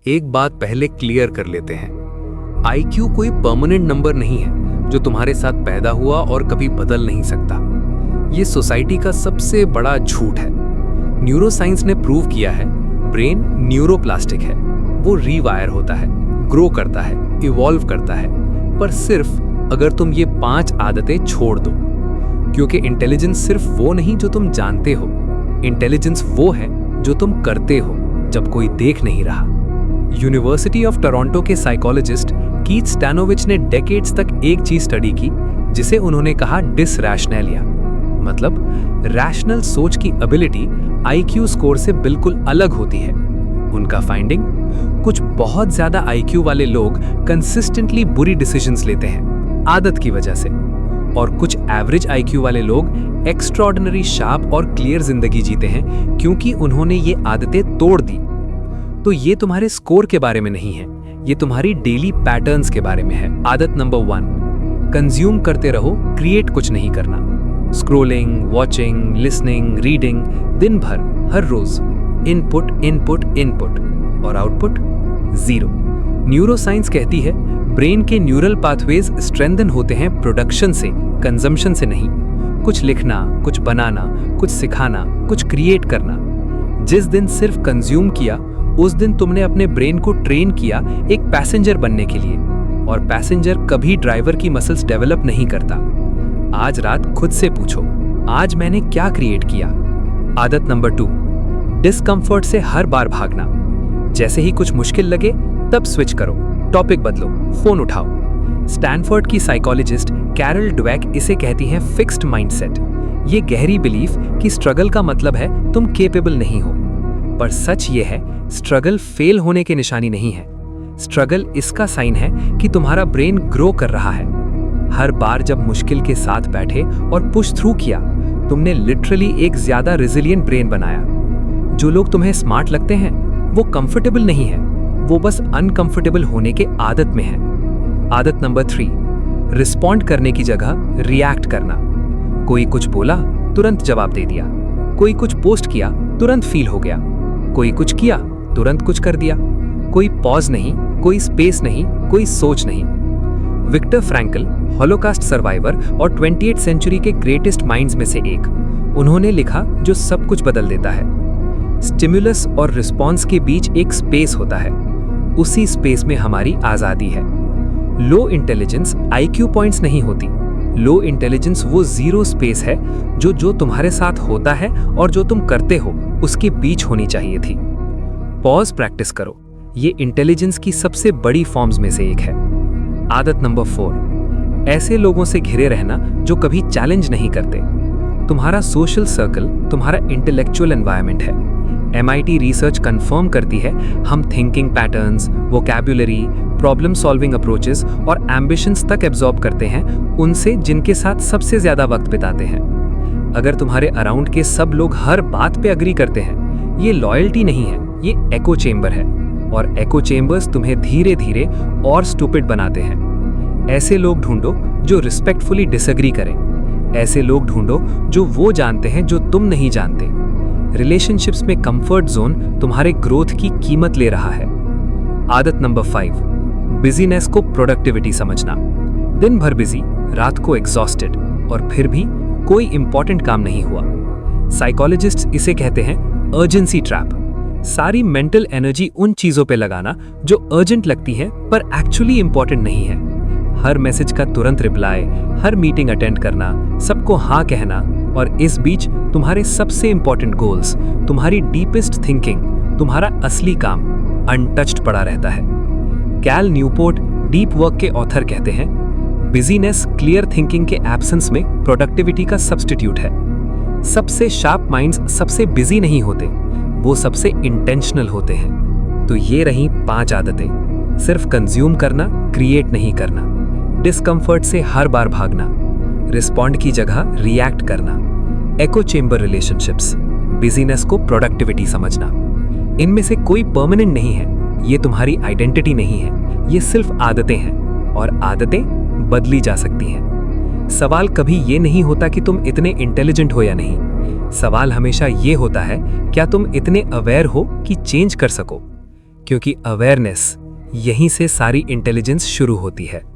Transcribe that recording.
एक बात पहले क्लियर कर लेते हैं। आईक्यू कोई परमानेंट नंबर नहीं है जो तुम्हारे साथ पैदा हुआ और कभी बदल नहीं सकता। ये सोसाइटी का सबसे बड़ा झूठ है। न्यूरोसाइंस ने प्रूव किया है ब्रेन न्यूरोप्लास्टिक है। वो रीवायर होता है, ग्रो करता है, इवॉल्व करता है, पर सिर्फ अगर तुम ये 5 आदतें छोड़ दो। क्योंकि इंटेलिजेंस सिर्फ वो नहीं जो तुम जानते हो, इंटेलिजेंस वो है जो तुम करते हो जब कोई देख नहीं रहा। यूनिवर्सिटी ऑफ टोरंटो के साइकोलॉजिस्ट कीथ स्टैनोविच ने डेकेड्स तक एक चीज स्टडी की जिसे उन्होंने कहा डिसरैशनैलिया, मतलब रैशनल सोच की एबिलिटी आईक्यू स्कोर से बिल्कुल अलग होती है। उनका फाइंडिंग, कुछ बहुत ज्यादा आईक्यू वाले लोग कंसिस्टेंटली बुरी डिसीजंस लेते हैं आदत की वजह से, और कुछ एवरेज आईक्यू वाले लोग एक्स्ट्राऑर्डिनरी शार्प और क्लियर जिंदगी जीते हैं क्योंकि उन्होंने ये आदतें तोड़ दी। तो ये तुम्हारे स्कोर के बारे में नहीं है, ये तुम्हारी डेली पैटर्न्स के बारे में है। आदत नंबर 1, कंज्यूम करते रहो, क्रिएट कुछ नहीं करना। स्क्रोलिंग, वॉचिंग, लिसनिंग, रीडिंग, दिन भर, हर रोज इनपुट इनपुट इनपुट और आउटपुट जीरो। न्यूरोसाइंस कहती है ब्रेन के न्यूरल पाथवेज स्ट्रेंथन होते हैं प्रोडक्शन से, कंजम्पशन से नहीं। कुछ लिखना, कुछ बनाना, कुछ सिखाना, कुछ क्रिएट करना। जिस दिन सिर्फ कंज्यूम किया उस दिन तुमने अपने ब्रेन को ट्रेन किया एक पैसेंजर बनने के लिए, और पैसेंजर कभी ड्राइवर की मसल्स डेवलप नहीं करता। आज रात खुद से पूछो, आज मैंने क्या क्रिएट किया। आदत नंबर 2, डिस्कंफर्ट से हर बार भागना। जैसे ही कुछ मुश्किल लगे तब स्विच करो, टॉपिक बदलो, फोन उठाओ। स्टैनफोर्ड की साइकोलॉजिस्ट कैरल ड्वेक इसे कहती हैं फिक्स्ड माइंडसेट। ये गहरी बिलीफ कि स्ट्रगल का मतलब है तुम केपेबल नहीं हो, पर सच ये है स्ट्रगल फेल होने की निशानी नहीं है। स्ट्रगल इसका साइन है कि तुम्हारा ब्रेन ग्रो कर रहा है। हर बार जब मुश्किल के साथ बैठे और पुश थ्रू किया, तुमने लिटरली एक ज्यादा रेजिलिएंट ब्रेन बनाया। जो लोग तुम्हें स्मार्ट लगते हैं वो कंफर्टेबल नहीं है, वो बस अनकंफर्टेबल होने के आदत में है। आदत नंबर 3, रिस्पॉन्ड करने की जगह रिएक्ट करना। कोई कुछ बोला, तुरंत जवाब दे दिया। कोई कुछ पोस्ट किया, तुरंत फील हो गया। कोई कुछ किया, तुरंत कुछ कर दिया। कोई पॉज नहीं, कोई स्पेस नहीं, कोई सोच नहीं। विक्टर फ्रैंकल, हॉलोकास्ट सर्वाइवर और 20th सेंचुरी के ग्रेटेस्ट माइंड्स में से एक, उन्होंने लिखा जो सब कुछ बदल देता है। स्टिमुलस और रिस्पॉन्स के बीच एक स्पेस होता है, उसी स्पेस में हमारी आजादी है। लो इंटेलिजेंस आईक्यू पॉइंट्स नहीं होती। लो इंटेलिजेंस वो जीरो स्पेस है जो तुम्हारे साथ होता है और जो तुम करते हो उसके बीच होनी चाहिए थी। पॉज प्रैक्टिस करो, ये इंटेलिजेंस की सबसे बड़ी फॉर्म्स में से एक है। आदत नंबर 4, ऐसे लोगों से घिरे रहना जो कभी चैलेंज नहीं करते। तुम्हारा सोशल सर्कल तुम्हारा इंटेलेक्चुअल एनवायरनमेंट है। MIT रिसर्च कंफर्म करती है हम thinking patterns, vocabulary, problem solving approaches और एम्बिशंस तक एब्जॉर्ब करते हैं उनसे जिनके साथ सबसे ज्यादा वक्त बिताते हैं। अगर तुम्हारे अराउंड के सब लोग हर बात पे अग्री करते हैं, ये लॉयल्टी नहीं है, ये एको चेम्बर है, और एको चेम्बर्स तुम्हें धीरे धीरे और स्टूपिड बनाते हैं। ऐसे लोग ढूंढो जो रिस्पेक्टफुली डिसएग्री करें। ऐसे लोग ढूंढो जो वो जानते हैं जो तुम नहीं जानते। रिलेशनशिप्स में कंफर्ट जोन तुम्हारे ग्रोथ की कीमत ले रहा है। आदत नंबर 5, बिजीनेस को प्रोडक्टिविटी समझना। दिन भर बिजी, रात को एग्जॉस्टेड, और फिर भी कोई इंपॉर्टेंट काम नहीं हुआ। साइकोलॉजिस्ट्स इसे कहते हैं अर्जेंसी ट्रैप। सारी मेंटल एनर्जी उन चीजों पे लगाना जो अर्जेंट लगती हैं पर एक्चुअली इंपॉर्टेंट नहीं है। हर मैसेज का तुरंत रिप्लाई, हर मीटिंग अटेंड करना, सबको हाँ कहना, और इस बीच तुम्हारे सबसे इंपॉर्टेंट गोल्स, तुम्हारी डीपेस्ट थिंकिंग, तुम्हारा असली काम अनटच्ड पड़ा रहता है। कैल न्यूपोर्ट, डीप वर्क के ऑथर, कहते हैं बिजीनेस क्लियर थिंकिंग के एब्सेंस में प्रोडक्टिविटी का सब्स्टिट्यूट है। सबसे शार्प माइंड्स सबसे बिजी नहीं होते, वो सबसे इंटेंशनल होते हैं। तो ये रही 5 आदतें। सिर्फ कंज्यूम करना, क्रिएट नहीं करना, डिस्कंफर्ट से हर बार भागना, रिस्पॉन्ड की जगह रिएक्ट करना, एको चेम्बर रिलेशनशिप्स, बिजीनेस को प्रोडक्टिविटी समझना। इनमें से कोई परमानेंट नहीं है, ये तुम्हारी आइडेंटिटी नहीं है, ये सिर्फ आदतें हैं, और आदतें बदली जा सकती हैं। सवाल कभी ये नहीं होता कि तुम इतने इंटेलिजेंट हो या नहीं। सवाल हमेशा ये होता है, क्या तुम इतने अवेयर हो कि चेंज कर सको। क्योंकि अवेयरनेस यहीं से सारी इंटेलिजेंस शुरू होती है।